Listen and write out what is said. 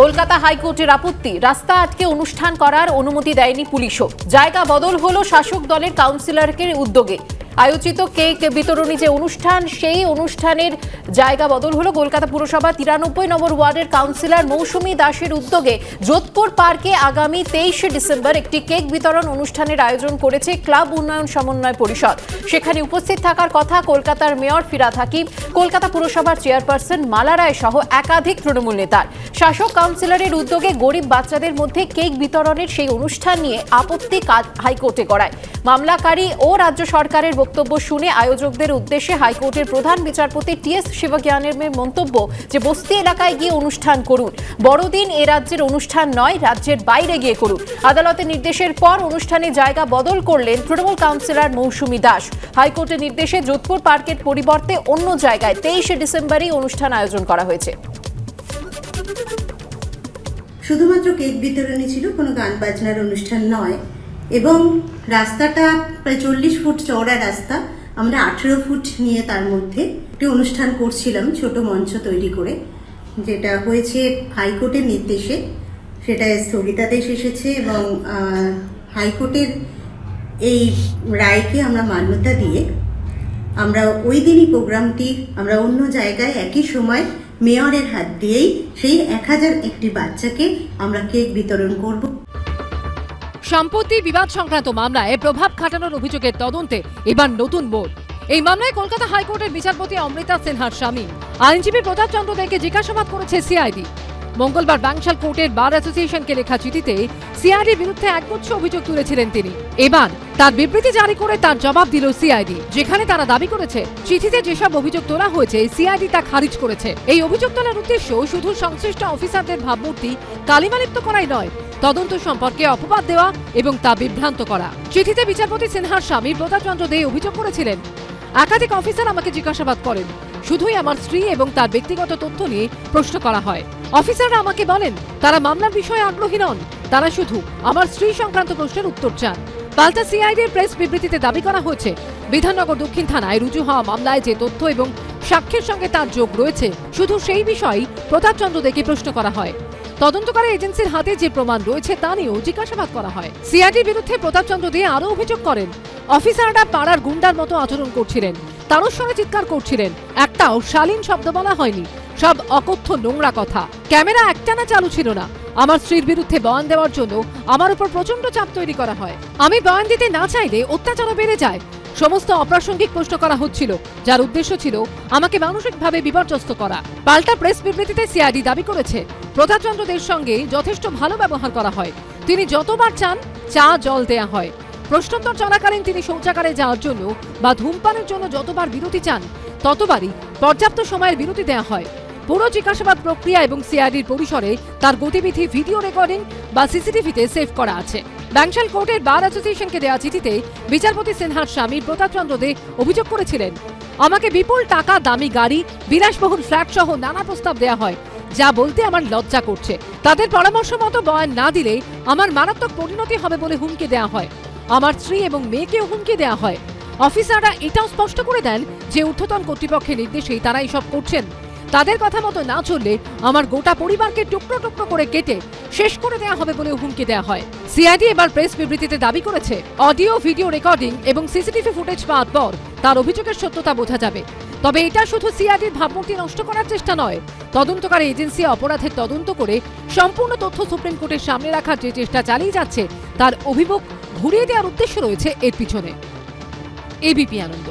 কলকাতা হাইকোর্টের আপত্তি, রাস্তা আটকে অনুষ্ঠান করার অনুমতি দেয়নি পুলিশও। জায়গা বদল হলো শাসক দলের কাউন্সিলরকে উদ্যোগে আয়োজিত কেক বিতরণী যে অনুষ্ঠান, সেই অনুষ্ঠানের জায়গা বদল হলো। কলকাতা পুরসভা 93 নম্বর ওয়ার্ডের কাউন্সিলর মৌসুমী দাসের উদ্যোগে যোধপুর পার্কে আগামী 23 ডিসেম্বর একটি কেক বিতরণ অনুষ্ঠানের আয়োজন করেছে ক্লাব উন্নয়ন সমন্বয় পরিষদ। সেখানে উপস্থিত থাকার কথা কলকাতার মেয়র ফিরহাদ হাকিম, কলকাতা পুরসভার চেয়ারপারসন মালা রায় সহ একাধিক তৃণমূল নেতার। শাসক কাউন্সিলরের উদ্যোগে গরিব বাচ্চাদের মধ্যে কেক বিতরণের সেই অনুষ্ঠান নিয়ে আপত্তি হাইকোর্টে করায়। মামলাকারী ও রাজ্য সরকারের বক্তব্য শুনে আয়োজকদের উদ্দেশ্যে হাইকোর্টের প্রধান বিচারপতি টি.এস. শিবজ্ঞানের মন্তব্য যে বস্তি এলাকায় গিয়ে অনুষ্ঠান করুন, বড়দিন এ রাজ্যের অনুষ্ঠান নয়, রাজ্যের বাইরে গিয়ে করুন। আদালতের নির্দেশের পর অনুষ্ঠানে জায়গা বদল করলেন তৃণমূল কাউন্সিলর মৌসুমী দাস। হাইকোর্টের নির্দেশে যোধপুর পার্কের পরিবর্তে অন্য জায়গায় 23 ডিসেম্বরই অনুষ্ঠান আয়োজন করা হয়েছে। শুধুমাত্র কেক বিতরণী ছিল, কোনো গান বাজনার অনুষ্ঠান নয়। এবং রাস্তাটা প্রায় 40 ফুট চওড়া রাস্তা, আমরা 18 ফুট নিয়ে তার মধ্যে একটি অনুষ্ঠান করছিলাম ছোট মঞ্চ তৈরি করে, যেটা হয়েছে হাইকোর্টের নির্দেশে। সেটা স্থগিতাদেশ এসেছে এবং হাইকোর্টের এই রায়কে আমরা মান্যতা দিয়ে আমরা ওই দিনই প্রোগ্রামটি আমরা অন্য জায়গায় একই সময় মেয়রের হাত দিয়েই সেই 1001টি বাচ্চাকে আমরা কেক বিতরণ করব। সম্পত্তি বিবাদ সংক্রান্ত মামলায় প্রভাব খাটানোর অভিযোগের তদন্তে এবার নতুন মোড়। এই মামলায় কলকাতা হাইকোর্টের বিচারপতি অমৃতা সিনহার স্বামী আইনজীবী প্রতাপ চন্দ্র দেকে জিজ্ঞাসাবাদ করেছে সিআইডি। মঙ্গলবার বাংশাল কোর্টের বার অ্যাসোসিয়েশনকে লেখা চিঠিতে সিআইডির বিরুদ্ধে একগুচ্ছ অভিযোগ তুলেছিলেন তিনি। এবার তার বিবৃতি জারি করে তার জবাব দিল সিআইডি, যেখানে তারা দাবি করেছে চিঠিতে যেসব অভিযোগ তোলা হয়েছে সিআইডি তা খারিজ করেছে। এই অভিযোগ তোলার উদ্দেশ্য শুধু সংশ্লিষ্ট অফিসারদের ভাবমূর্তি কালিমালিপ্ত করাই নয়, তদন্ত সম্পর্কে অপবাদ দেওয়া এবং তা বিভ্রান্ত করা। চিঠিতে বিচারপতি সিনহার স্বামী প্রতাপ চন্দ্র দে অভিযোগ করেছিলেন, একাধিক অফিসার আমাকে জিজ্ঞাসাবাদ করেন, শুধুই আমার স্ত্রী এবং তার ব্যক্তিগত তথ্য নিয়ে প্রশ্ন করা হয়। অফিসাররা আমাকে বলেন তারা মামলার বিষয়ে আগ্রহী নন, তারা শুধু আমার স্ত্রী সংক্রান্ত প্রশ্নের উত্তর চান। পাল্টা সিআইডির প্রেস বিবৃতিতে দাবি করা হয়েছে, বিধাননগর দক্ষিণ থানায় রুজু হওয়া মামলায় যে তথ্য এবং সাক্ষ্যের সঙ্গে তার যোগ রয়েছে, শুধু সেই বিষয়েই প্রতাপ চন্দ্র দেকে প্রশ্ন করা হয়। তদন্তকারী এজেন্সির হাতে যে প্রমাণ রয়েছে তা নিয়েও জিজ্ঞাসাবাদ করা হয়। সিআইডির বিরুদ্ধে প্রতাপ চন্দ্র দে আরও অভিযোগ করেন, অফিসাররা পাড়ার গুন্ডার মতো আচরণ করছিলেন, তারস্বরে চিৎকার করছিলেন, একটাও শালীন শব্দ বলা হয়নি, সব অকথ্য নোংরা কথা। ক্যামেরা একটানা চালু ছিল না। আমার স্ত্রীর বিরুদ্ধে বয়ান দেওয়ার জন্য আমার উপর প্রচন্ড চাপ তৈরি করা হয়। আমি বয়ান দিতে না চাইলে অত্যাচারও বেড়ে যায়। সমস্ত অপ্রাসঙ্গিক প্রশ্ন করা হচ্ছিল, যার উদ্দেশ্য ছিল আমাকে মানসিকভাবে বিপর্যস্ত করা। পাল্টা প্রেস বিবৃতিতে সিআইডি দাবি করেছে প্রতাপ চন্দ্র দের সঙ্গে যথেষ্ট ভালো ব্যবহার করা হয়। তিনি যতবার চান চা জল দেয়া হয়। প্রশ্নোত্তর চলাকালীন তিনি শৌচাগারে যাওয়ার জন্য বা ধূমপানের জন্য যতবার বিরতি চান ততবারই পর্যাপ্ত সময়ের বিরতি দেওয়া হয়। পুরো জিজ্ঞাসাবাদ প্রক্রিয়া এবং সিআইডির পরিসরে তার গতিবিধি ভিডিও রেকর্ডিং বা সিসিটিভিতে সেভ করা আছে। বাংশাল কোর্টের বার অ্যাসোসিয়েশনকে দেওয়া চিঠিতে বিচারপতি সিনহার স্বামী প্রতাপ চন্দ্র দে অভিযোগ করেছিলেন, আমাকে বিপুল টাকা, দামি গাড়ি, বিলাসবহুল ফ্ল্যাট সহ নানা প্রস্তাব দেওয়া হয়, যা বলতে আমার লজ্জা করছে। তাদের পরামর্শ মতো বয়ান না দিলে আমার মারাত্মক পরিণতি হবে বলে হুমকি দেওয়া হয়। আমার স্ত্রী এবং মেয়েকেও হুমকি দেওয়া হয়। অফিসাররা এটাও স্পষ্ট করে দেন যে ঊর্ধ্বতন কর্তৃপক্ষের নির্দেশেই তারা এসব করছেন। তাদের কথা মতো না চললে আমার গোটা পরিবারকে টুকরো টুকরো করে কেটে শেষ করে দেওয়া হবে বলে হুমকি দেওয়া হয়। সিআইডি এবার প্রেস বিবৃতিতে দাবি করেছে, অডিও ভিডিও রেকর্ডিং এবং সিসিটিভি ফুটেজ পাওয়ার পর তার অভিযোগের সত্যতা বোঝা যাবে। তবে এটা শুধু সিআইডির ভাবমূর্তি নষ্ট করার চেষ্টা নয়, তদন্তকারী এজেন্সি অপরাধের তদন্ত করে সম্পূর্ণ তথ্য সুপ্রিম কোর্টের সামনে রাখার যে চেষ্টা চালিয়ে যাচ্ছে তার অভিযোগ ঘুরিয়ে দেওয়ার উদ্দেশ্য রয়েছে এর পিছনে। এবিপি আনন্দ।